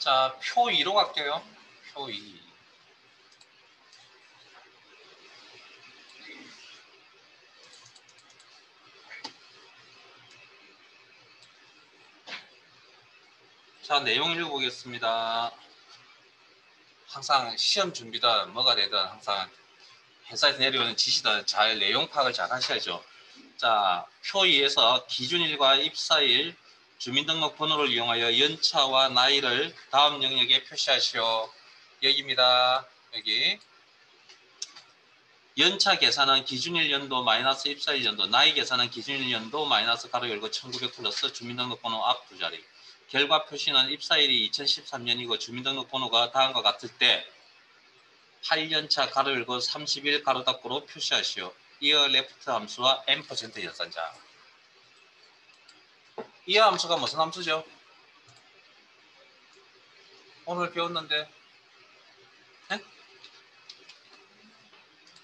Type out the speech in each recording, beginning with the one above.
자, 표 2로 갈게요. 표 2. 자, 내용 읽어보겠습니다. 항상 시험 준비든 뭐가 되든 항상 회사에서 내려오는 지시든 잘 내용 파악을 잘 하셔야죠. 자, 표 2에서 기준일과 입사일, 주민등록번호를 이용하여 연차와 나이를 다음 영역에 표시하시오. 여기입니다. 여기. 연차 계산은 기준일 연도 마이너스 입사일 연도, 나이 계산은 기준일 연도 마이너스 가로 열고 1900 플러스 주민등록번호 앞 두 자리. 결과 표시는 입사일이 2013년이고 주민등록번호가 다음과 같을 때 8년차 가로 열고 31 가로 닫고로 표시하시오. 이어 레프트 함수와 M% 연산자. 이어 함수가 무슨 함수죠? 오늘 배웠는데 네?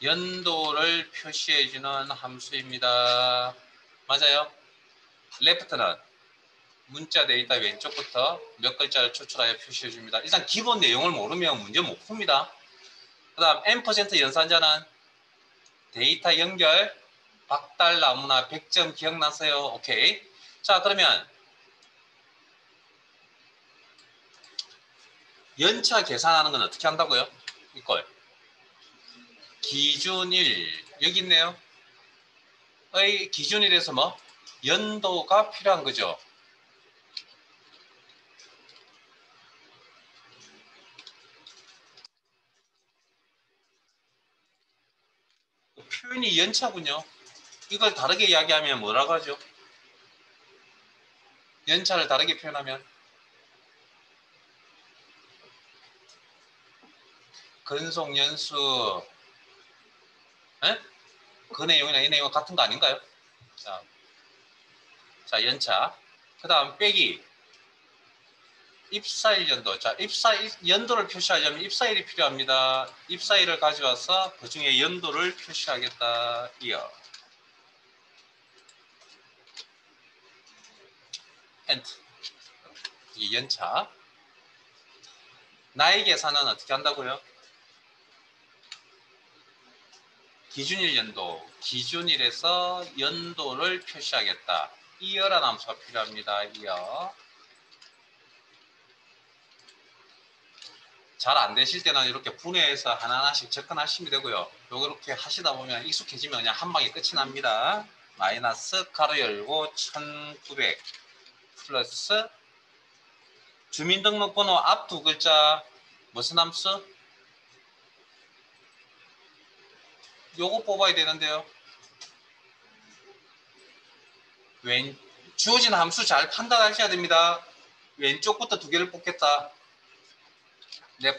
연도를 표시해주는 함수입니다. 맞아요? 레프트는 문자 데이터 왼쪽부터 몇 글자를 추출하여 표시해줍니다. 일단 기본 내용을 모르면 문제 못 풉니다. 그 다음 M% 연산자는 데이터 연결, 박달 나무나 100점 기억나세요? 오케이. 자, 그러면 연차 계산하는 건 어떻게 한다고요? 이걸 기준일 여기 있네요. 의 기준일에서 뭐 연도가 필요한 거죠. 표현이 연차군요. 이걸 다르게 이야기하면 뭐라고 하죠? 연차를 다르게 표현하면 근속 연수 에? 그 내용이나 이 내용 같은 거 아닌가요? 자 연차. 그 다음 빼기 입사일 연도. 자 입사일 연도를 표시하려면 입사일이 필요합니다. 입사일을 가져와서 그 중에 연도를 표시하겠다. 이어 엔트. 이 연차. 나이 계산은 어떻게 한다고요? 기준일 연도. 기준일에서 연도를 표시하겠다. 이어라는 함수가 필요합니다. 이어. 잘 안 되실 때는 이렇게 분해해서 하나하나씩 접근하시면 되고요. 이렇게 하시다 보면 익숙해지면 그냥 한 방에 끝이 납니다. 마이너스 가로 열고 1900 플러스 주민등록번호 앞 두 글자 무슨 함수? 요거 뽑아야 되는데요. 주어진 함수 잘 판단하셔야 됩니다. 왼쪽부터 두 개를 뽑겠다. 네.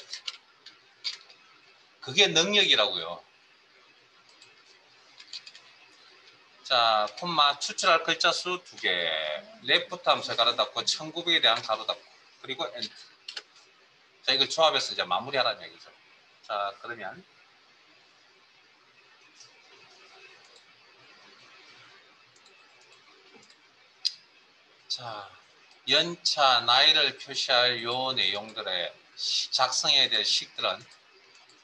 그게 능력이라고요. 자, 콤마 추출할 글자 수 2개. 레프트 함수 가로 닫고 1900에 대한 가로 닫고 그리고 엔트. 자, 이걸 조합해서 이제 마무리하라는 얘기죠. 자, 그러면 자, 연차, 나이를 표시할 요 내용들의 작성해야 될 식들은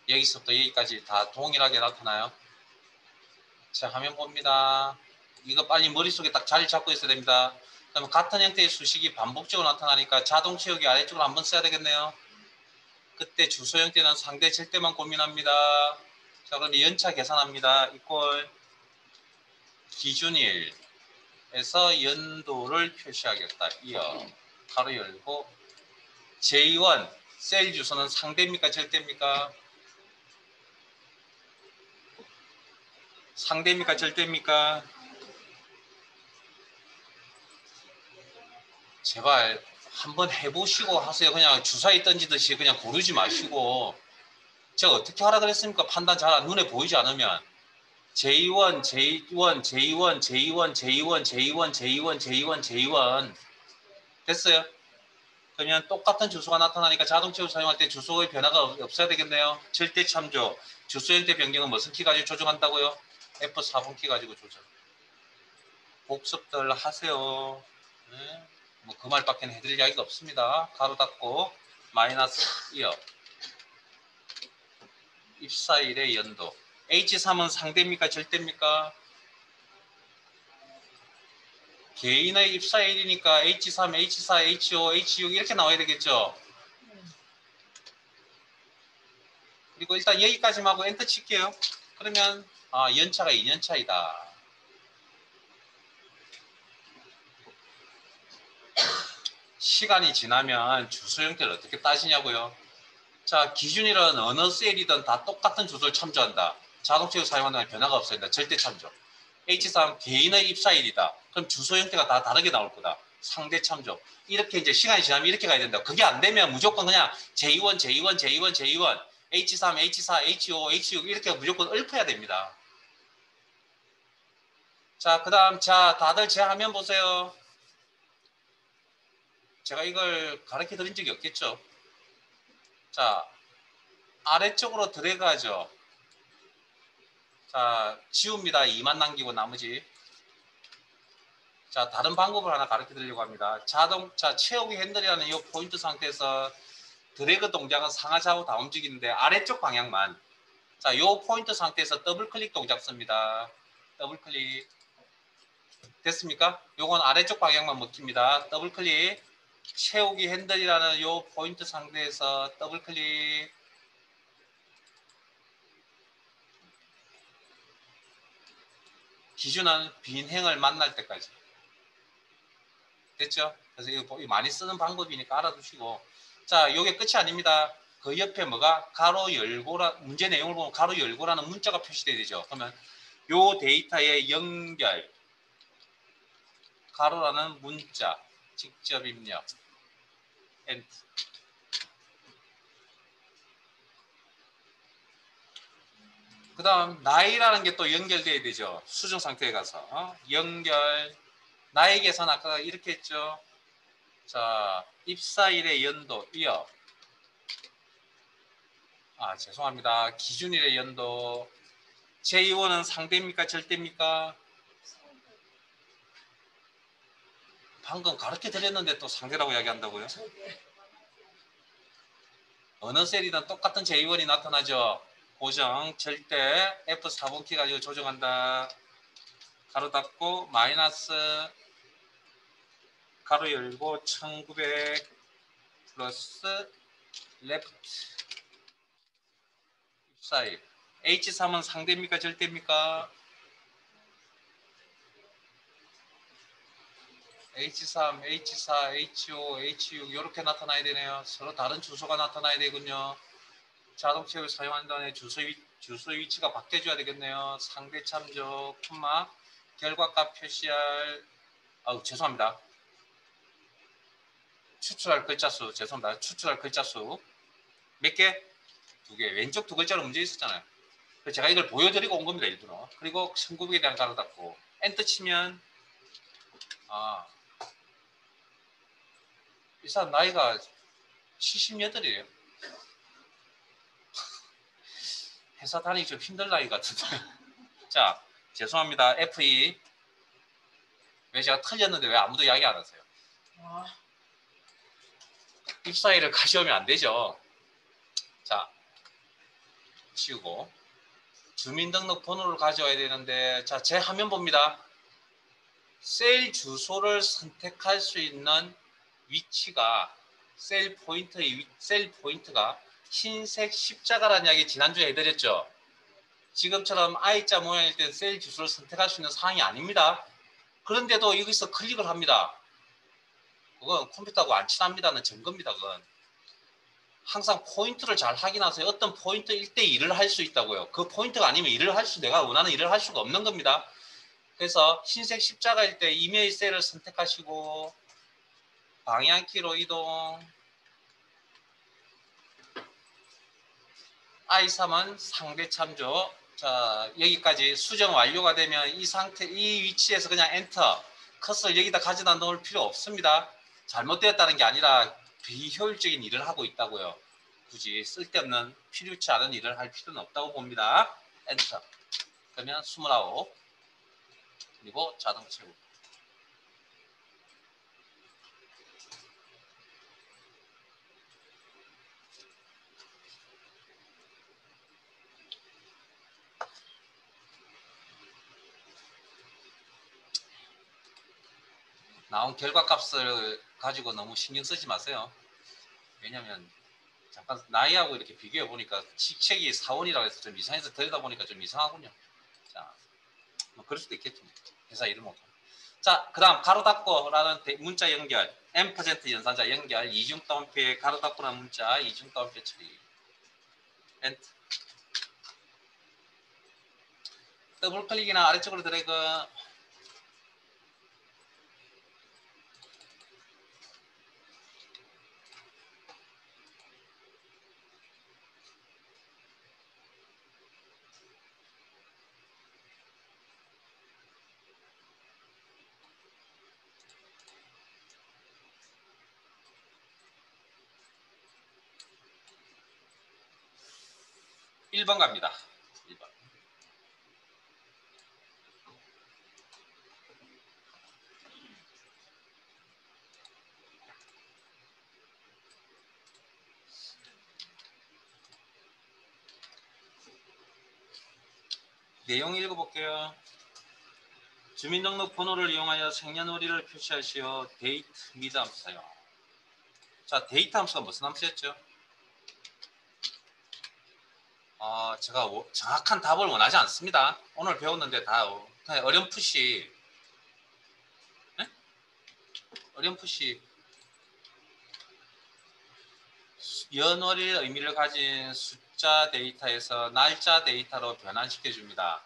여기서부터 여기까지 다 동일하게 나타나요. 자, 화면 봅니다. 이거 빨리 머릿속에 딱 자리 잡고 있어야 됩니다. 그러면 같은 형태의 수식이 반복적으로 나타나니까 자동 채우기 아래쪽으로 한번 써야 되겠네요. 그때 주소 형태는 상대 절대만 고민합니다. 자, 그럼 연차 계산합니다. 이꼴 기준일에서 연도를 표시하겠다. 이어 가로 열고 J1 셀 주소는 상대입니까? 절대입니까? 상대입니까? 절대입니까? 제발 한번 해보시고 하세요. 그냥 주사위 던지듯이 그냥 고르지 마시고. 제가 어떻게 하라 그랬습니까? 판단 잘 눈에 보이지 않으면 J1, J1, J1, J1, J1, J1, J1, J1, J1 됐어요? 그러면 똑같은 주소가 나타나니까 자동채워 사용할 때 주소의 변화가 없어야 되겠네요. 절대 참조. 주소 형태 변경은 무슨 키 가지고 조정한다고요? F4번 키 가지고 조정. 복습들 하세요. 네? 뭐 그 말밖에 해드릴 이야기가 없습니다. 가로 닫고 마이너스 2억. 입사일의 연도. H3은 상대입니까? 절대입니까? 개인의 입사일이니까 H3, H4, H5, H6 이렇게 나와야 되겠죠? 그리고 일단 여기까지만 하고 엔터 칠게요. 그러면 연차가 2년 차이다. 시간이 지나면 주소 형태를 어떻게 따지냐고요? 자, 기준이든 어느 셀이든 다 똑같은 주소를 참조한다. 자동체로 사용하는 변화가 없어진다. 절대 참조. H3 개인의 입사일이다. 그럼 주소 형태가 다 다르게 나올 거다. 상대 참조. 이렇게 이제 시간이 지나면 이렇게 가야 된다. 그게 안 되면 무조건 그냥 J1, J1, J1, J1, H3, H4, H5, H6 이렇게 무조건 읊어야 됩니다. 자, 그 다음, 자, 다들 제 화면 보세요. 제가 이걸 가르쳐 드린 적이 없겠죠? 자, 아래쪽으로 드래그하죠. 자, 지웁니다. 2만 남기고 나머지. 자, 다른 방법을 하나 가르쳐 드리려고 합니다. 자동차 채우기 핸들이라는 이 포인트 상태에서 드래그 동작은 상하 좌우 다 움직이는데 아래쪽 방향만. 자, 이 포인트 상태에서 더블 클릭 동작 씁니다. 더블 클릭. 됐습니까? 요건 아래쪽 방향만 먹힙니다. 더블 클릭. 채우기 핸들이라는 이 포인트 상태에서 더블 클릭. 기준은 빈행을 만날 때까지. 됐죠? 그래서 이거 많이 쓰는 방법이니까 알아두시고. 자, 요게 끝이 아닙니다. 그 옆에 뭐가 가로 열고라, 문제 내용을 보면 가로 열고라는 문자가 표시되야 되죠. 그러면 요 데이터의 연결, 가로라는 문자, 직접 입력, 엔터. 그 다음 나이라는 게 또 연결돼야 되죠. 수정 상태에 가서. 연결, 나이 계산 아까 이렇게 했죠. 자, 입사일의 연도, 이어. 죄송합니다. 기준일의 연도. 제2호는 상대입니까? 절대입니까? 방금 가르쳐 드렸는데 또 상대라고 이야기한다고요? 어느 셀이든 똑같은 제2원이 나타나죠. 고정, 절대, F4번키 가지고 조정한다. 가로 닫고, 마이너스, 가로 열고, 1900 플러스, 레프트, 입사일. H3은 상대입니까? 절대입니까? H3, H4, H5, H6 이렇게 나타나야 되네요. 서로 다른 주소가 나타나야 되군요. 자동체를 사용한다는 주소 위치가 바뀌어줘야 되겠네요. 상대 참조, 콤마, 결과값 표시할, 죄송합니다. 추출할 글자 수, 죄송합니다. 추출할 글자 수. 몇 개? 2개. 왼쪽 2글자로 문제 있었잖아요. 그래서 제가 이걸 보여드리고 온 겁니다, 일부러. 그리고 1900에 대한 가로 닫고, 엔터 치면, 이 사람 나이가 78이에요. 회사 다니기 좀 힘들 나이 같은데. 자, 죄송합니다. F2. 왜 제가 틀렸는데 왜 아무도 이야기 안 하세요? 입사일을 가져오면 안 되죠. 자, 치우고. 주민등록번호를 가져와야 되는데, 자, 제 화면 봅니다. 셀 주소를 선택할 수 있는 위치가 셀 포인트가 흰색 십자가라는 이야기 지난주에 해드렸죠. 지금처럼 I자 모양일 때 셀 주소를 선택할 수 있는 사항이 아닙니다. 그런데도 여기서 클릭을 합니다. 그건 컴퓨터하고 안 친합니다는 증거입니다. 그건. 항상 포인트를 잘 확인하세요. 어떤 포인트일 때 일을 할 수 있다고요. 그 포인트가 아니면 내가 원하는 일을 할 수가 없는 겁니다. 그래서 흰색 십자가일 때 이메일 셀을 선택하시고 방향키로 이동. I3은 상대 참조. 자, 여기까지 수정 완료가 되면 이 위치에서 그냥 엔터. 컷을 여기다 가져다 놓을 필요 없습니다. 잘못되었다는 게 아니라 비효율적인 일을 하고 있다고요. 굳이 쓸데없는 필요치 않은 일을 할 필요는 없다고 봅니다. 엔터. 그러면 29. 그리고 자동 채우기. 나온 결과값을 가지고 너무 신경 쓰지 마세요. 왜냐면 잠깐 나이하고 이렇게 비교해 보니까 직책이 4원이라고 해서 좀 이상해서 들여다 보니까 좀 이상하군요. 자, 뭐 그럴 수도 있겠죠. 회사 이름 없고. 자, 그 다음 가로 닫고라는 문자 연결, M% 연산자 연결, 이중 따옴표에 가로 닫고라는 문자, 이중 따옴표 처리. 엔트. 더블 클릭이나 아래쪽으로 드래그. 1번 갑니다. 1번. 내용 읽어볼게요. 주민등록 번호를 이용하여 생년월일을 표시하시어 데이트 미드 함수 사용. 자, 데이트 함수가 무슨 함수였죠? 제가 정확한 답을 원하지 않습니다. 오늘 배웠는데 다 그냥 어렴풋이 연월일 의미를 가진 숫자 데이터에서 날짜 데이터로 변환시켜 줍니다.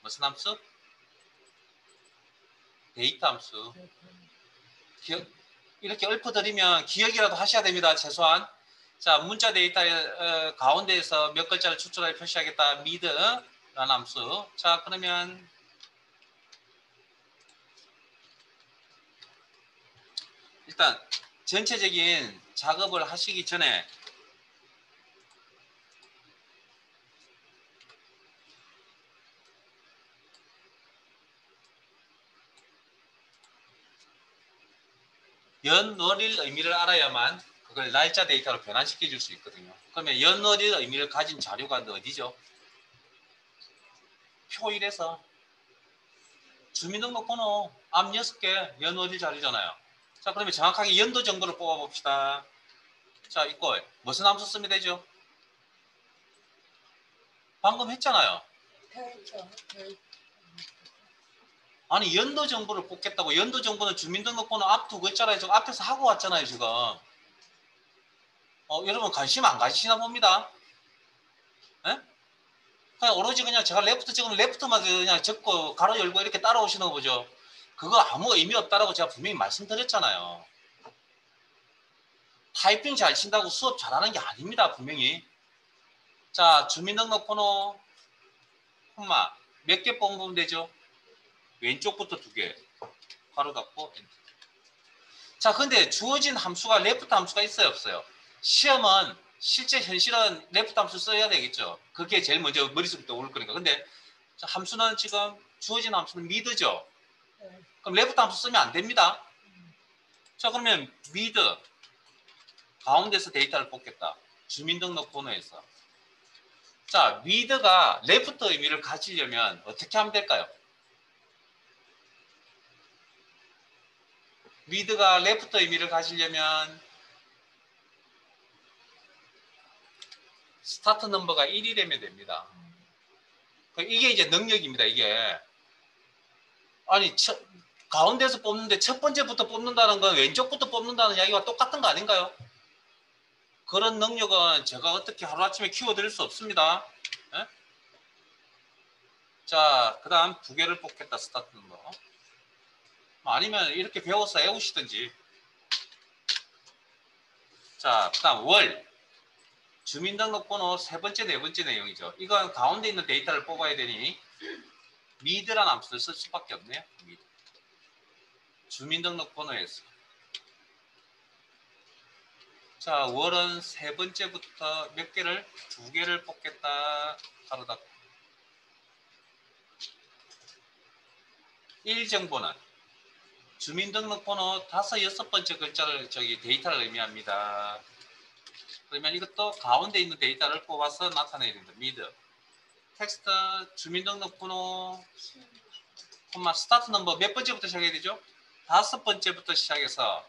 무슨 함수? 데이트 함수. 이렇게 읊어드리면 기억이라도 하셔야 됩니다. 최소한. 자, 문자 데이터 가운데에서 몇 글자를 추출하여 표시하겠다. 미드라는 함수. 자, 그러면 일단 전체적인 작업을 하시기 전에 연월일 의미를 알아야만 그걸 날짜 데이터로 변환시켜 줄 수 있거든요. 그러면 연월일 의미를 가진 자료가 어디죠? 표1에서 주민등록번호 앞 6개 연월일 자료잖아요. 자, 그러면 정확하게 연도 정보를 뽑아봅시다. 자, 이꼴 무슨 함수 쓰면 되죠? 방금 했잖아요. 아니, 연도 정보를 뽑겠다고. 연도 정보는 주민등록번호 앞 두 글자라 저 앞에서 하고 왔잖아요, 지금. 여러분 관심 안 가시나 봅니다. 에? 그냥 오로지 그냥 제가 레프트 찍으면 레프트만 그냥 적고 가로 열고 이렇게 따라오시는 거죠. 그거 아무 의미 없다라고 제가 분명히 말씀드렸잖아요. 타이핑 잘 친다고 수업 잘하는 게 아닙니다, 분명히. 자, 주민등록번호 콤마 몇 개 뽑으면 되죠? 왼쪽부터 2개. 가로 닫고 엔터. 자, 근데 주어진 함수가 레프트 함수가 있어요, 없어요? 시험은 실제 현실은 레프트 함수 써야 되겠죠. 그게 제일 먼저 머릿속에 떠오를 거니까. 근데 함수는 지금 주어진 함수는 미드죠. 그럼 레프트 함수 쓰면 안 됩니다. 자, 그러면 미드 가운데서 데이터를 뽑겠다. 주민등록번호에서. 자, 미드가 레프트 의미를 가지려면 어떻게 하면 될까요? 미드가 레프트 의미를 가지려면 스타트 넘버가 1이 되면 됩니다. 이게 이제 능력입니다. 이게. 아니, 가운데서 뽑는데 첫 번째부터 뽑는다는 건 왼쪽부터 뽑는다는 이야기와 똑같은 거 아닌가요? 그런 능력은 제가 어떻게 하루아침에 키워드릴 수 없습니다. 네? 자, 그 다음 2개를 뽑겠다. 스타트 넘버. 아니면 이렇게 배워서 외우시든지. 자, 그 다음 월. 주민등록번호 3번째, 4번째 내용이죠. 이건 가운데 있는 데이터를 뽑아야 되니 미드라는 함수를 쓸 수밖에 없네요. 미드. 주민등록번호에서. 자, 월은 3번째부터 몇 개를? 2개를 뽑겠다. 가로 닫고. 1정보는 주민등록번호 5, 6번째 글자를 데이터를 의미합니다. 그러면 이것도 가운데 있는 데이터를 뽑아서 나타내야 된다. 미드. 텍스트 주민등록번호 콤마 스타트 넘버 몇 번째부터 시작해야 되죠? 다섯 번째부터 시작해서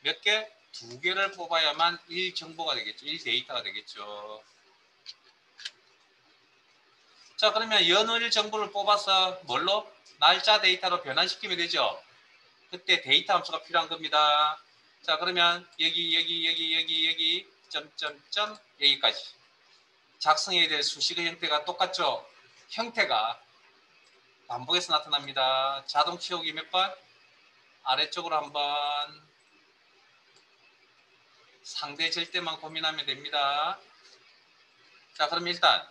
몇 개? 두 개를 뽑아야만 1정보가 되겠죠. 1데이터가 되겠죠. 자, 그러면 연일 정보를 뽑아서 뭘로? 날짜 데이터로 변환시키면 되죠. 그때 데이터 함수가 필요한 겁니다. 자, 그러면 여기 점점점 여기까지 작성해야 될 수식의 형태가 똑같죠. 형태가 반복해서 나타납니다. 자동 채우기 몇 번? 아래쪽으로 한번 상대 절대만 고민하면 됩니다. 자, 그럼 일단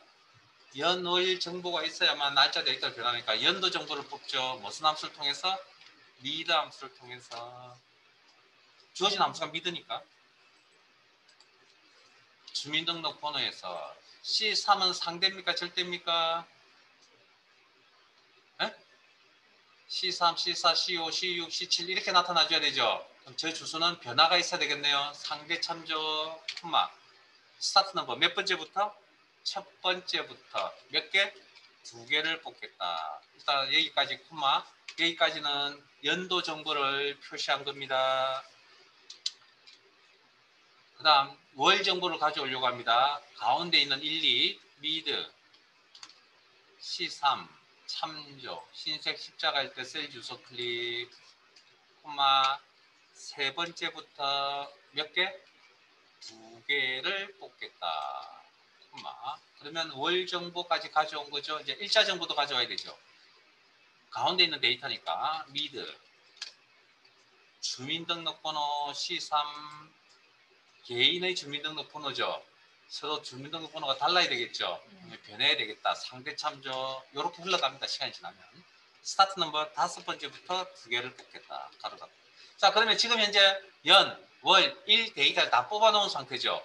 연월 정보가 있어야만 날짜 데이터를 변하니까 연도 정보를 뽑죠. 무슨 함수를 통해서? 미드 함수를 통해서. 주어진 함수가 미드니까. 주민등록번호에서 C3은 상대입니까? 절대입니까? 에? C3, C4, C5, C6, C7 이렇게 나타나줘야 되죠. 그럼 저 주소는 변화가 있어야 되겠네요. 상대 참조 콤마 스타트 넘버 몇 번째부터? 첫 번째부터 몇 개? 두 개를 뽑겠다. 일단 여기까지 콤마 여기까지는 연도 정보를 표시한 겁니다. 그 다음 월 정보를 가져오려고 합니다. 가운데 있는 1, 2 미드 C3 참조 흰색 십자가일 때 셀 주소 클릭 콤마 세 번째부터 몇 개? 두 개를 뽑겠다. 콤마 그러면 월 정보까지 가져온 거죠. 이제 일자 정보도 가져와야 되죠. 가운데 있는 데이터니까 미드 주민등록번호 C3 개인의 주민등록번호죠. 서로 주민등록번호가 달라야 되겠죠. 변해야 되겠다. 상대 참조 이렇게 흘러갑니다. 시간이 지나면. 스타트 넘버 다섯 번째부터 두 개를 뽑겠다. 가로가. 자, 그러면 지금 현재 연, 월, 일 데이터를 다 뽑아놓은 상태죠.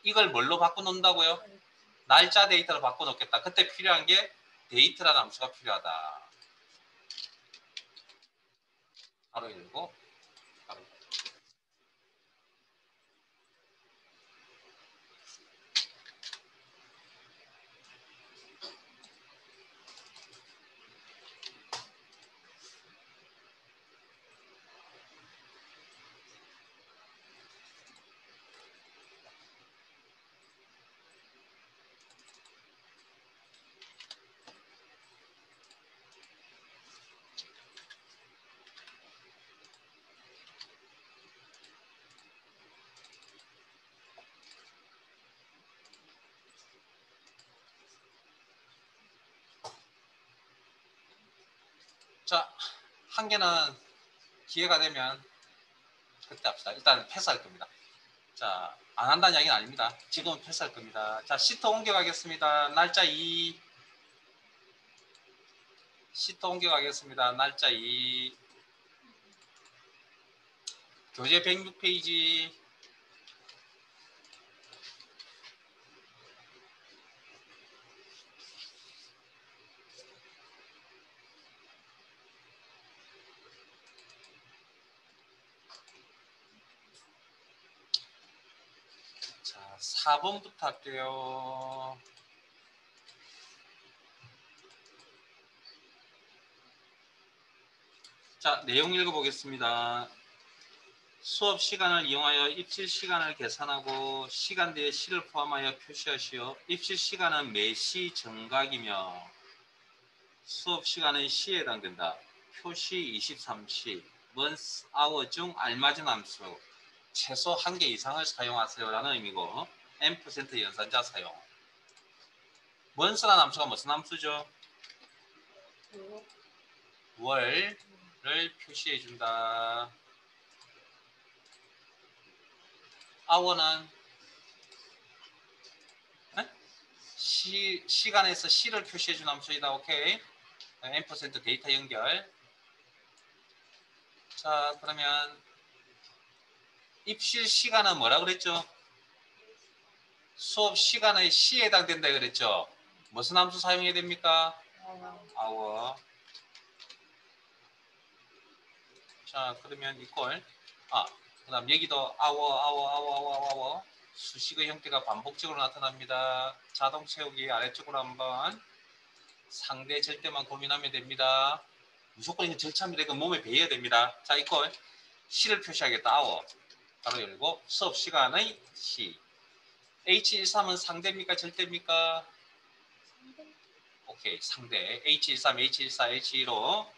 이걸 뭘로 바꿔놓는다고요? 날짜 데이터로 바꿔놓겠다. 그때 필요한 게 데이터라는 함수가 필요하다. 가로 열고 가로. 자, 한 개는 기회가 되면 그때 합시다. 일단 패스할 겁니다. 자, 안 한다는 이야기는 아닙니다. 지금은 패스할 겁니다. 자, 시트 옮겨가겠습니다. 날짜 2. 시트 옮겨가겠습니다. 날짜 2. 교재 106페이지. 자, 4번부터 할게요. 자, 내용 읽어보겠습니다. 수업 시간을 이용하여 입실 시간을 계산하고 시간대에 시를 포함하여 표시하시오. 입실 시간은 매시 정각이며 수업 시간은 시에 해당된다. 표시 23시, month, hour 중 알맞은 함수 최소 1개 이상을 사용하세요 라는 의미고 M% 연산자 사용. month라는 함수가 무슨 함수죠? 월을 표시해 준다. hour는 시간에서 시를 표시해 준 함수이다. 오케이. M% 데이터 연결. 자, 그러면 입실 시간은 뭐라 그랬죠? 수업 시간의 시에 해당된다 그랬죠? 무슨 함수 사용해야 됩니까? hour. 자, 그러면 이꼴. 그 다음 여기도 hour. 수식의 형태가 반복적으로 나타납니다. 자동 채우기 아래쪽으로 한번 상대 절대만 고민하면 됩니다. 무조건 이건 절차입니다. 이거 몸에 배워야 됩니다. 자, 이걸 시를 표시하겠다. 아워. 바로 열고 수업 시간의 시. H13은 상대입니까? 절대입니까? 오케이. 상대. H13, H14, H15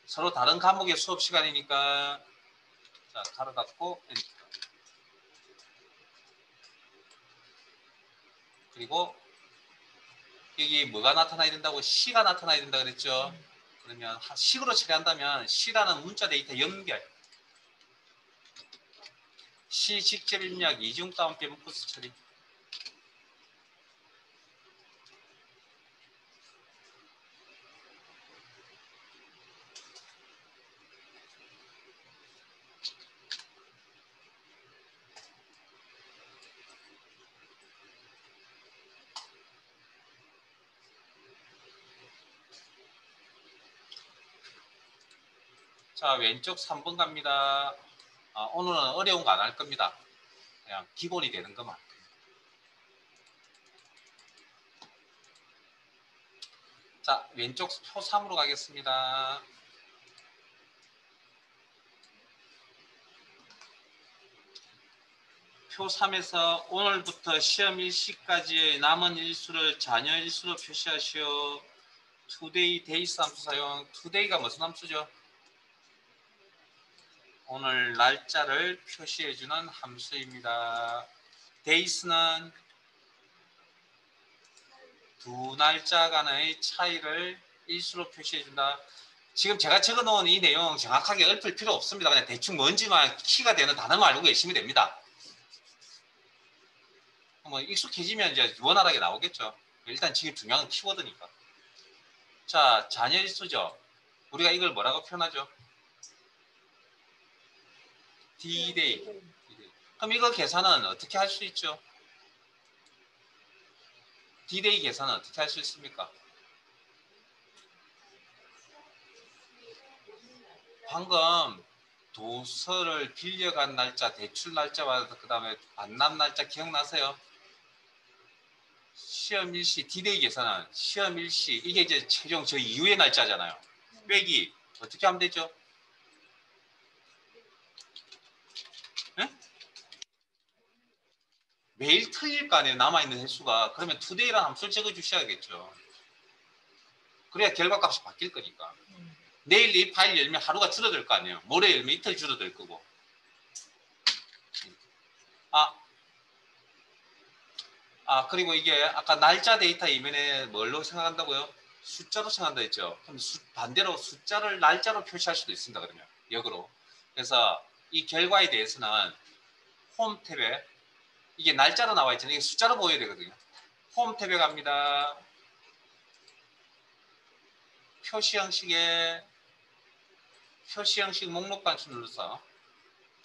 서로 다른 과목의 수업 시간이니까 자, 가로 닫고 그리고 여기 뭐가 나타나야 된다고? 시가 나타나야 된다 그랬죠? 그러면 식으로 처리한다면 시라는 문자 데이터 연결 시 직접 입력 이중 다운 빼먹고스 처리. 자, 왼쪽 3번 갑니다. 오늘은 어려운 거 안 할 겁니다. 그냥 기본이 되는 것만. 자, 왼쪽 표 3으로 가겠습니다. 표 3에서 오늘부터 시험 일시까지의 남은 일수를 자녀 일수로 표시하시오. today, days 함수 사용. today가 무슨 함수죠? 오늘 날짜를 표시해주는 함수입니다. days는 두 날짜 간의 차이를 일수로 표시해준다. 지금 제가 적어놓은 이 내용 정확하게 읊을 필요 없습니다. 그냥 대충 뭔지만 키가 되는 단어만 알고 계시면 됩니다. 뭐 익숙해지면 이제 원활하게 나오겠죠. 일단 지금 중요한 건 키워드니까. 자, 자녀 일수죠. 우리가 이걸 뭐라고 표현하죠? D-Day. 그럼 이거 계산은 어떻게 할 수 있죠? D-Day 계산은 어떻게 할 수 있습니까? 방금 도서를 빌려간 날짜, 대출 날짜와 그 다음에 반납 날짜 기억나세요? 시험 일시, D-Day 계산은 시험 일시, 이게 이제 최종 저 이후의 날짜잖아요. 빼기 어떻게 하면 되죠? 네? 매일 틀릴 거 아니에요. 남아있는 횟수가. 그러면 today라는 함수를 적어주셔야겠죠. 그래야 결과값이 바뀔 거니까. 내일 이 파일 열면 하루가 줄어들 거 아니에요. 모레 열면 이틀 줄어들 거고. 그리고 이게 아까 날짜 데이터 이면에 뭘로 생각한다고요? 숫자로 생각한다 했죠. 그럼 반대로 숫자를 날짜로 표시할 수도 있습니다. 그러면 역으로. 그래서 이 결과에 대해서는 홈 탭에 이게 날짜로 나와 있잖아요. 이게 숫자로 보여야 되거든요. 홈 탭에 갑니다. 표시 형식에 표시 형식 목록 단추 눌러서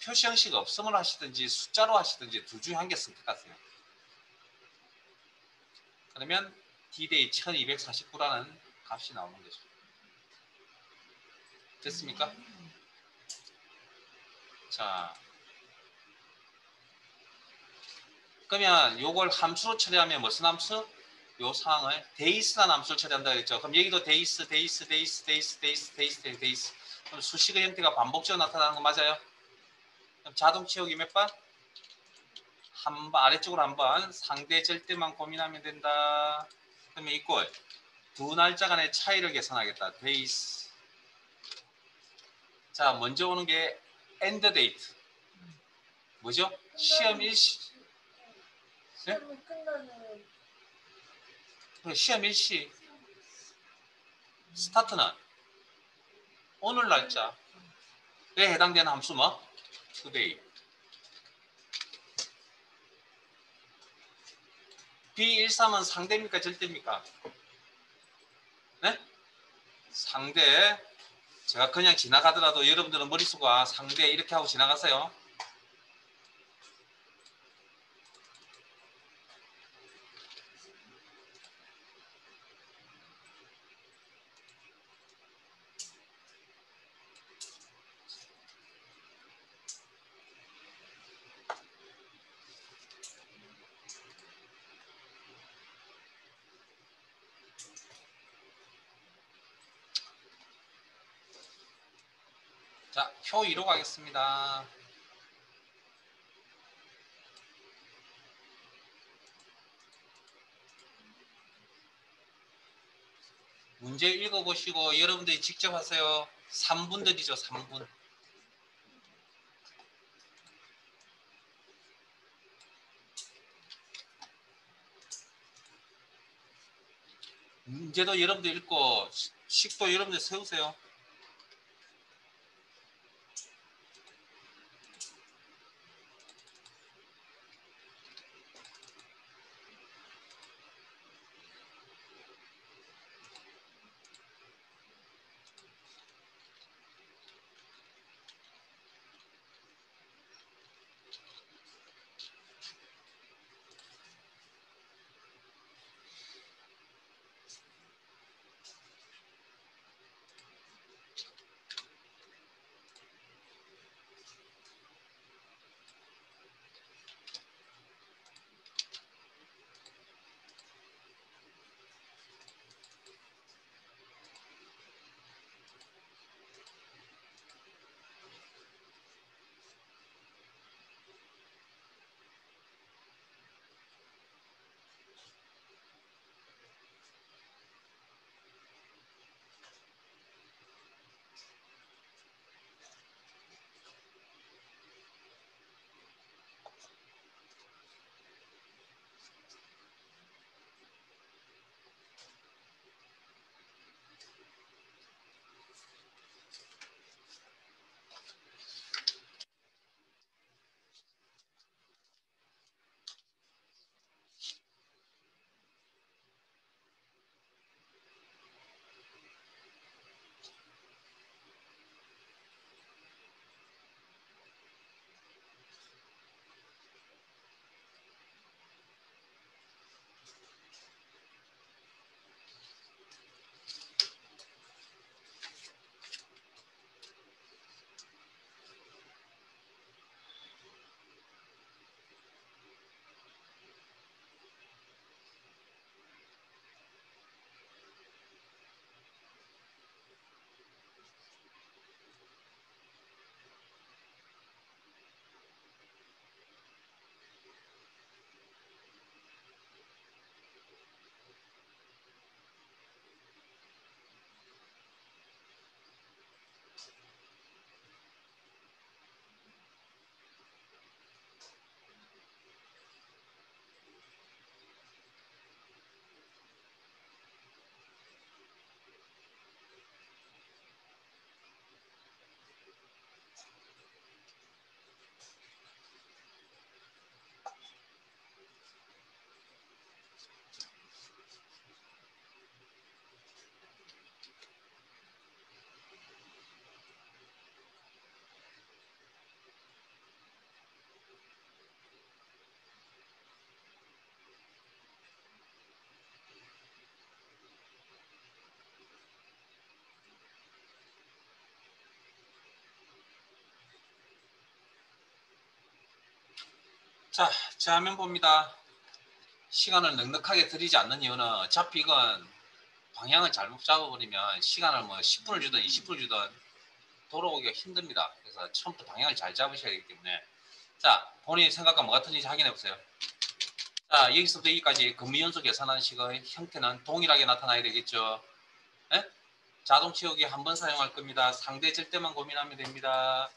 표시 형식 없음을 하시든지 숫자로 하시든지 둘 중에 한 개 선택하세요. 그러면 D-Day 1249라는 값이 나오는 거죠. 됐습니까? 자, 그러면 요걸 함수로 처리하면 무슨 함수? 요 상황을 데이스라는 함수를 처리한다 그랬죠. 그럼 여기도 데이스. 그럼 수식의 형태가 반복적으로 나타나는 거 맞아요? 그럼 자동 치우기 몇 번? 한 번, 아래쪽으로 한 번. 상대 절대만 고민하면 된다. 그러면 이꼴 두 날짜 간의 차이를 계산하겠다. 데이스. 자, 먼저 오는 게 end date. 뭐죠? 시험 일시. 네? 시험 일시. 스타트는 오늘 날짜에 해당되는 함수 뭐? today. B13은 상대입니까? 절대입니까? 네? 상대. 제가 그냥 지나가더라도 여러분들은 머릿속과 상대 이렇게 하고 지나가세요. 자, 표 2로 가겠습니다. 문제 읽어보시고 여러분들이 직접 하세요. 3분 드리죠. 3분. 문제도 여러분들 읽고 식도 여러분들 세우세요. 자, 제 화면 봅니다. 시간을 넉넉하게 드리지 않는 이유는 어차피 이건 방향을 잘못 잡아버리면 시간을 뭐 10분을 주든 20분을 주든 돌아오기가 힘듭니다. 그래서 처음부터 방향을 잘 잡으셔야 되기 때문에 자, 본인의 생각과 뭐가 틀린지 확인해 보세요. 자, 여기서부터 여기까지 근무연속 계산하는 식의 형태는 동일하게 나타나야 되겠죠. 네? 자동 채우기 한 번 사용할 겁니다. 상대 절대만 고민하면 됩니다.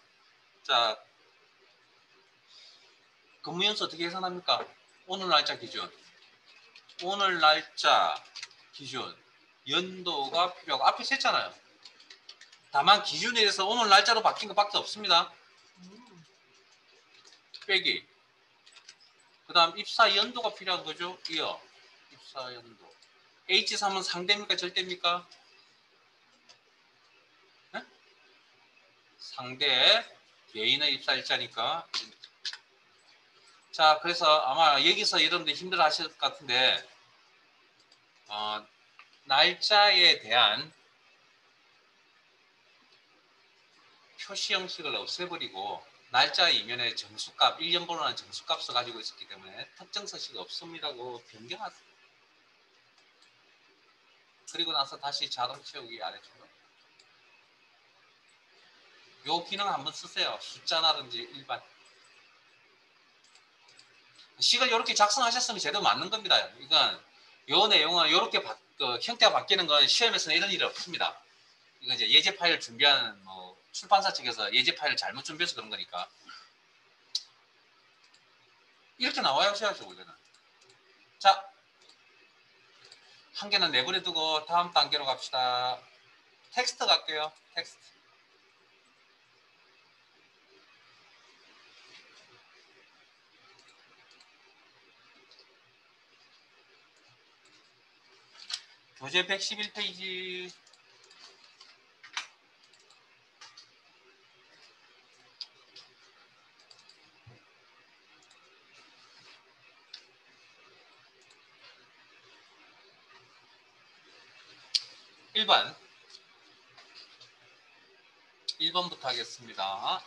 자, 근무연수 어떻게 계산합니까? 오늘 날짜 기준. 오늘 날짜 기준. 연도가 필요하고 앞에 셌잖아요. 다만 기준에 대해서 오늘 날짜로 바뀐 것밖에 없습니다. 빼기. 그 다음 입사 연도가 필요한 거죠. 이어. 입사 연도. H3은 상대입니까? 절대입니까? 네? 상대. 개인의 입사 일자니까. 자, 그래서 아마 여기서 여러분들 힘들어 하실 것 같은데, 날짜에 대한 표시 형식을 없애버리고, 날짜 이면에 정수값, 1년 번호라는 정수값을 가지고 있었기 때문에 특정 서식이 없습니다고 변경하세요. 그리고 나서 다시 자동 채우기 아래쪽으로. 요 기능 한번 쓰세요. 숫자라든지 일반. 식을 이렇게 작성하셨으면 제대로 맞는 겁니다. 이건 요 내용은 이렇게 형태가 바뀌는 건 시험에서는 이런 일이 없습니다. 이거 이제 예제 파일 준비하는 뭐 출판사 측에서 예제 파일을 잘못 준비해서 그런 거니까 이렇게 나와야 하셔야죠 원래는. 자, 한 개는 내버려 두고 다음 단계로 갑시다. 텍스트 갈게요. 텍스트. 교재 111페이지. 1번. 1번부터 하겠습니다.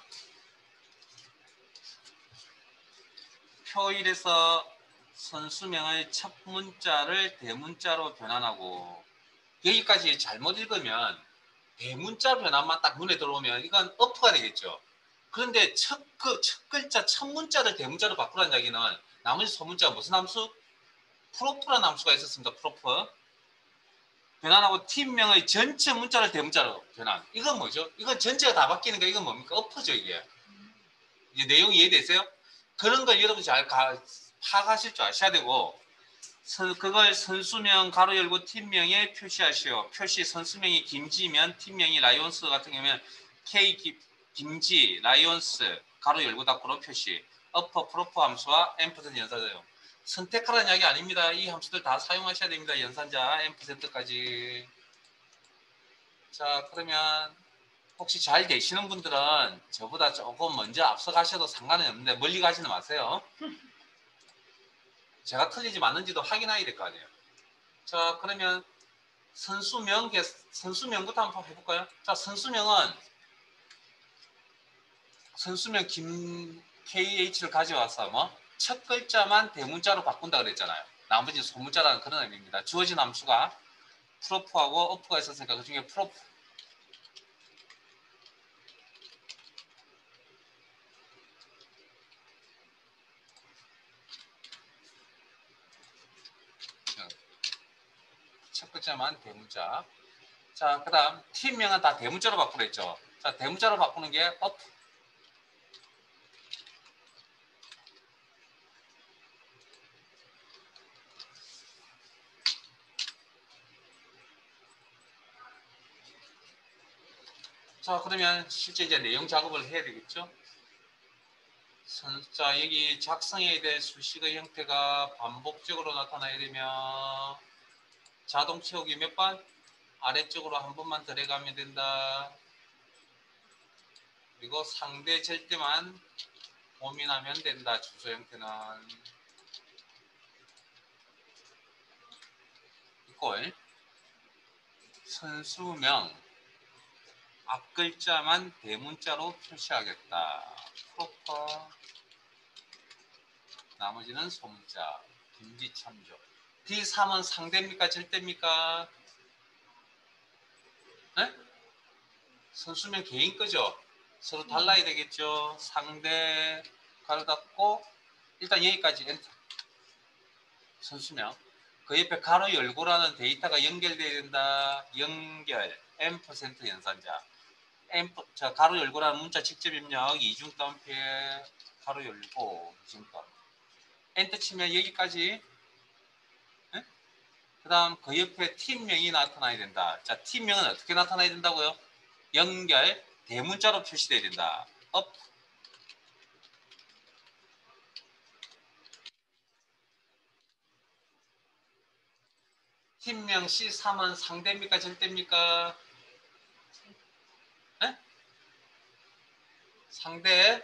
표일에서 선수명의 첫 문자를 대문자로 변환하고 여기까지 잘못 읽으면 대문자 변환만 딱 눈에 들어오면 이건 어프가 되겠죠. 그런데 첫 글자 첫 문자를 대문자로 바꾸라는 이야기는 나머지 소문자가 무슨 함수? 프로프라는 함수가 있었습니다. 프로프. 변환하고 팀명의 전체 문자를 대문자로 변환. 이건 뭐죠? 이건 전체가 다 바뀌는 거 이건 뭡니까? 어프죠 이게. 이제 내용이 이해되세요? 그런 걸 여러분 잘 파악하실 줄 아셔야 되고 그걸 선수명 가로 열고 팀명에 표시하시오. 표시 선수명이 김지면 팀명이 라이온스 같은 경우는 K 김지 라이온스 가로 열고 닫고로 표시. 어퍼 프로퍼 함수와 앰퍼센트 연산자요. 선택하라는 이야기 아닙니다. 이 함수들 다 사용하셔야 됩니다. 연산자 앰퍼센트까지. 자, 그러면 혹시 잘 되시는 분들은 저보다 조금 먼저 앞서 가셔도 상관은 없는데 멀리 가지는 마세요. 제가 틀리지 맞는지도 확인해야 될 거 아니에요. 자, 그러면 선수명부터 한번 해볼까요? 자, 선수명 김 KH를 가져와서 첫 글자만 대문자로 바꾼다 그랬잖아요. 나머지 소문자라는 그런 의미입니다. 주어진 함수가 프로프하고 어프가 있었으니까 그 중에 프로프. 첫 글자만 대문자. 자, 그 다음 팀명은 다 대문자로 바꾸려 했죠. 자, 대문자로 바꾸는 게 어프. 자, 그러면 실제 이제 내용 작업을 해야 되겠죠. 자, 여기 작성해야 될 수식의 형태가 반복적으로 나타나야 되면 자동 채우기 몇 번? 아래쪽으로 한 번만 들어가면 된다. 그리고 상대 절대만 고민하면 된다. 주소 형태는 이꼴 선수명 앞글자만 대문자로 표시하겠다. 프로퍼 나머지는 소문자 김지 참조. D3은 상대입니까? 절대입니까? 네? 선수명 개인 거죠. 서로 달라야 되겠죠. 상대 가로 닫고 일단 여기까지 엔터. 선수명. 그 옆에 가로 열고라는 데이터가 연결돼야 된다. 연결 M% 연산자. 자, 가로 열고라는 문자 직접 입력 이중 따옴표 가로 열고 이중 따옴. 엔터 치면 여기까지. 네? 그 다음 그 옆에 팀명이 나타나야 된다. 자, 팀명은 어떻게 나타나야 된다고요? 연결 대문자로 표시돼야 된다. 업. 팀명 C3은 상대입니까? 절대입니까? 네? 상대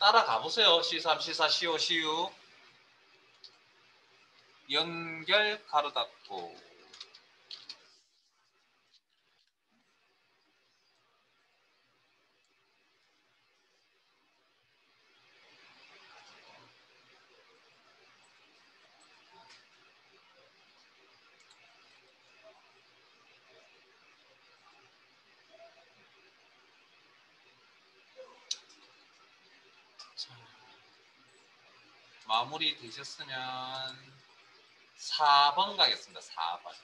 따라가 보세요. C3, C4, C5, CU 연결 가로 닫고 마무리 되셨으면 4번 가겠습니다. 4번.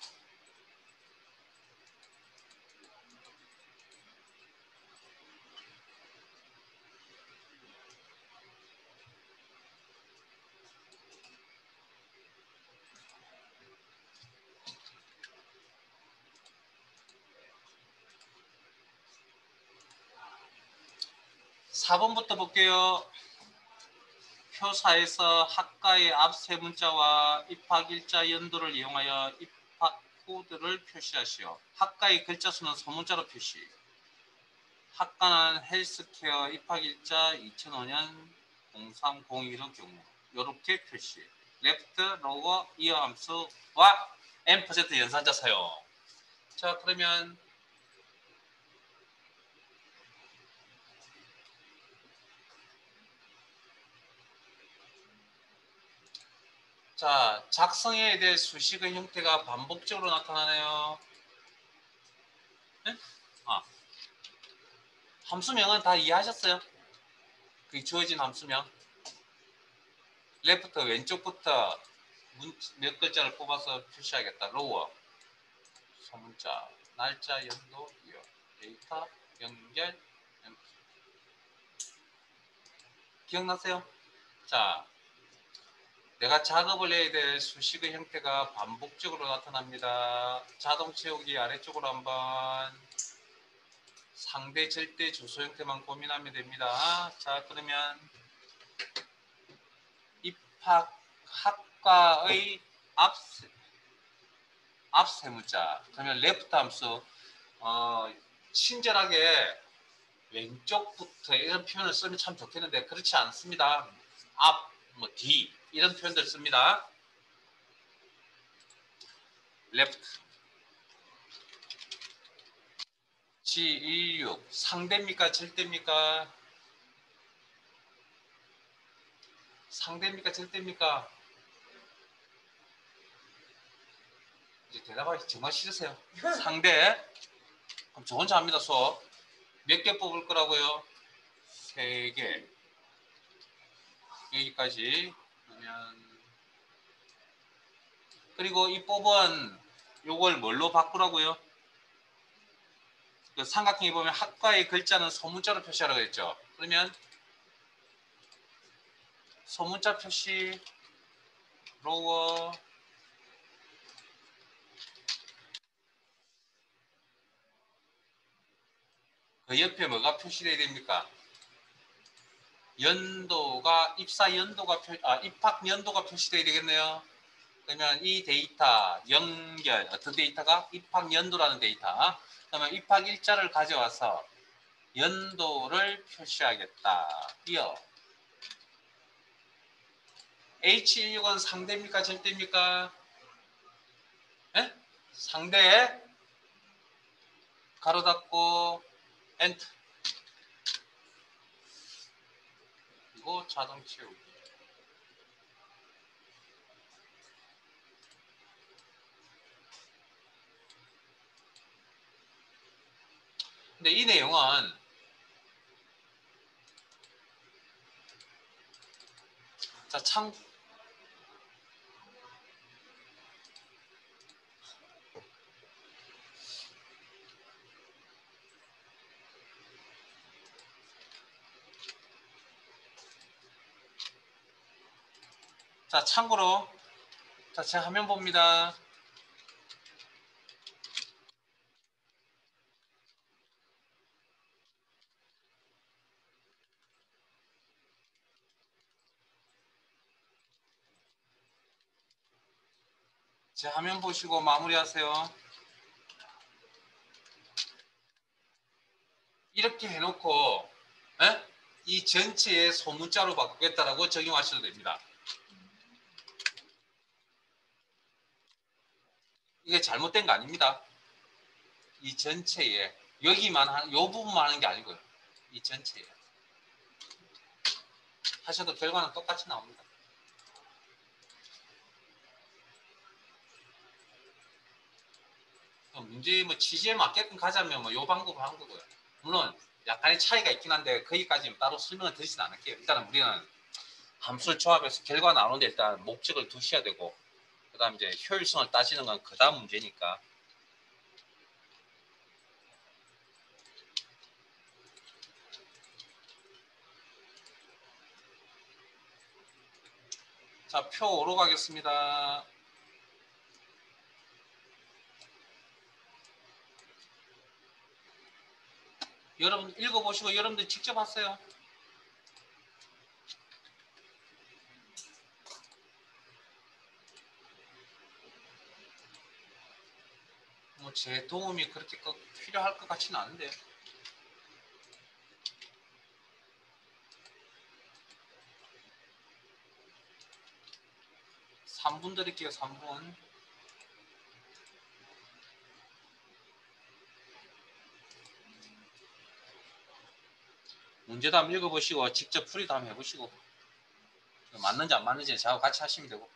(4번부터) 볼게요. 표사에서 학과의 앞 세 문자와 입학일자 연도를 이용하여 입학 코드를 표시하시오. 학과의 글자 수는 소문자로 표시. 학과는 헬스케어 입학일자 2005년 0302의 경우 이렇게 표시. 레프트, 로고, 이어 함수와 M% 연산자 사용. 자, 그러면 자, 작성해야 될 수식의 형태가 반복적으로 나타나네요. 네? 함수명은 다 이해하셨어요? 그 주어진 함수명. 레프트 왼쪽부터 몇 글자를 뽑아서 표시하겠다. 로워, 소문자, 날짜, 연도, 이어, 데이터, 연결, 기억나세요? 자, 내가 작업을 해야 될 수식의 형태가 반복적으로 나타납니다. 자동 채우기 아래쪽으로 한번 상대 절대 주소 형태만 고민하면 됩니다. 자, 그러면 입학 학과의 앞 세 문자. 그러면 레프트 함수 친절하게 왼쪽부터 이런 표현을 쓰면 참 좋겠는데 그렇지 않습니다. 앞, 뭐 뒤 이런 표현들 씁니다. left G16 상대입니까? 절대입니까? 상대입니까? 절대입니까? 이제 대답하기 정말 싫으세요. 상대. 그럼 저 혼자 합니다. 수업. 몇 개 뽑을 거라고요? 3개. 여기까지. 그러면 그리고 이 뽑은 요걸 뭘로 바꾸라고요? 그 삼각형에 보면 학과의 글자는 소문자로 표시하라고 했죠. 그러면 소문자 표시 로워 그 옆에 뭐가 표시되어야 됩니까? 연도가 입사 연도가 입학 연도가 표시되어야 되겠네요. 그러면 이 데이터 연결 어떤 데이터가 입학 연도라는 데이터. 그러면 입학 일자를 가져와서 연도를 표시하겠다. 이어 H16은 상대입니까? 절대입니까? 네? 상대 가로 닫고 엔터. 그리고 자동 채우기. 근데 이 내용은 자, 참고로 자, 제 화면 봅니다. 제 화면 보시고 마무리하세요. 이렇게 해놓고 이 전체에 소문자로 바꾸겠다라고 적용하셔도 됩니다. 이게 잘못된 거 아닙니다. 이 전체에 여기만 요 부분만 하는 게 아니고요. 이 전체에 하셔도 결과는 똑같이 나옵니다. 문제 취지에 맞게끔 가자면 요 방법을 한 거고요. 물론 약간의 차이가 있긴 한데 거기까지는 따로 설명을 드리진 않을게요. 일단은 우리는 함수를 조합해서 결과 나오는데 일단 목적을 두셔야 되고, 그 다음 이제 효율성을 따지는 건 그 다음 문제니까. 자, 표 5로 가겠습니다. 여러분 읽어보시고 여러분들 직접 하세요. 뭐 제 도움이 그렇게 꼭 필요할 것 같지는 않은데요. 3분 드릴게요. 3분. 문제도 한번 읽어보시고 직접 풀이도 한번 해보시고 맞는지 안 맞는지 저하고 같이 하시면 되고.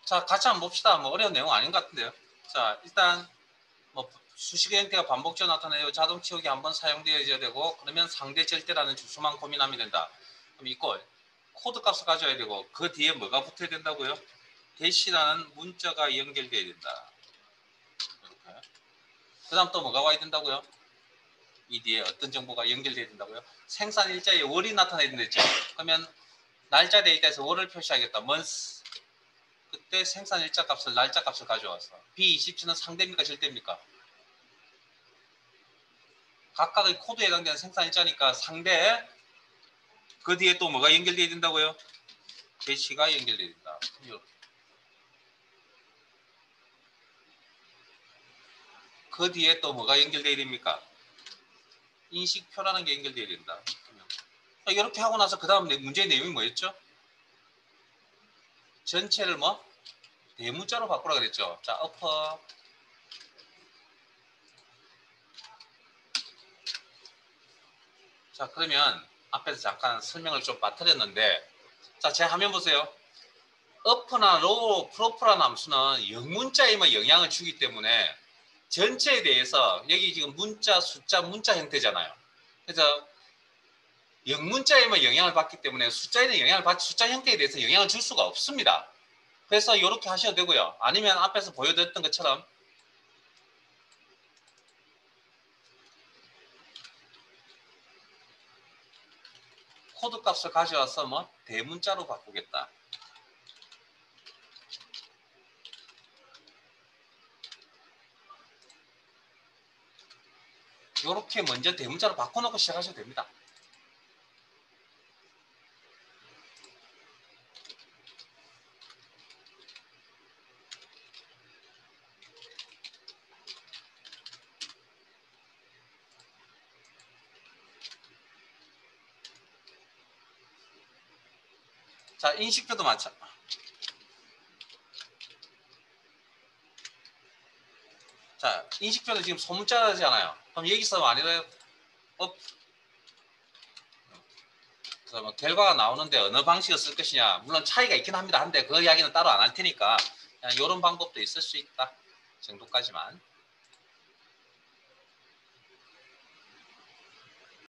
자, 같이 한번 봅시다. 뭐 어려운 내용 아닌 것 같은데요. 자, 일단 뭐 수식의 형태가 반복적으로 나타나요. 자동 치우기 한번 사용되어야 되고, 그러면 상대 절대라는 주소만 고민하면 된다. 그럼 이꼴 코드 값을 가져야 되고, 그 뒤에 뭐가 붙어야 된다고요? 대시라는 문자가 연결돼야 된다. 그 다음 또 뭐가 와야 된다고요? 이 뒤에 어떤 정보가 연결돼야 된다고요? 생산 일자에 월이 나타나야 된댔죠. 그러면 날짜 데이터에서 월을 표시하겠다. month. 그때 생산 일자 값을 날짜 값을 가져와서 B27은 상대입니까 절대입니까? 각각의 코드에 해당되는 생산 일자니까 상대. 그 뒤에 또 뭐가 연결돼야 된다고요? 대시가 연결돼야 된다. 이렇게. 그 뒤에 또 뭐가 연결되어야 됩니까? 인식표라는 게 연결되어야 된다. 이렇게 하고 나서 그 다음 문제의 내용이 뭐였죠? 전체를 뭐? 대문자로 바꾸라 그랬죠. 자, 어퍼. 자, 그러면 앞에서 잠깐 설명을 좀 빠뜨렸는데, 자, 제 화면 보세요. 어퍼나 로우, 프로퍼라는 함수는 영문자에만 영향을 주기 때문에 전체에 대해서 여기 지금 문자, 숫자, 문자 형태잖아요. 그래서 영문자에만 영향을 받기 때문에 숫자에는 영향을 받지 숫자 형태에 대해서 영향을 줄 수가 없습니다. 그래서 이렇게 하셔도 되고요. 아니면 앞에서 보여드렸던 것처럼 코드 값을 가져와서 뭐 대문자로 바꾸겠다. 이렇게 먼저 대문자로 바꿔놓고 시작하셔도 됩니다. 자, 인식표도 마찬가지. 자, 인식표는 지금 소문자잖아요. 그럼 여기서 만약에 그래서 뭐 결과가 나오는데 어느 방식을 쓸 것이냐, 물론 차이가 있긴 합니다. 한데 그 이야기는 따로 안 할 테니까 그냥 이런 방법도 있을 수 있다 정도까지만.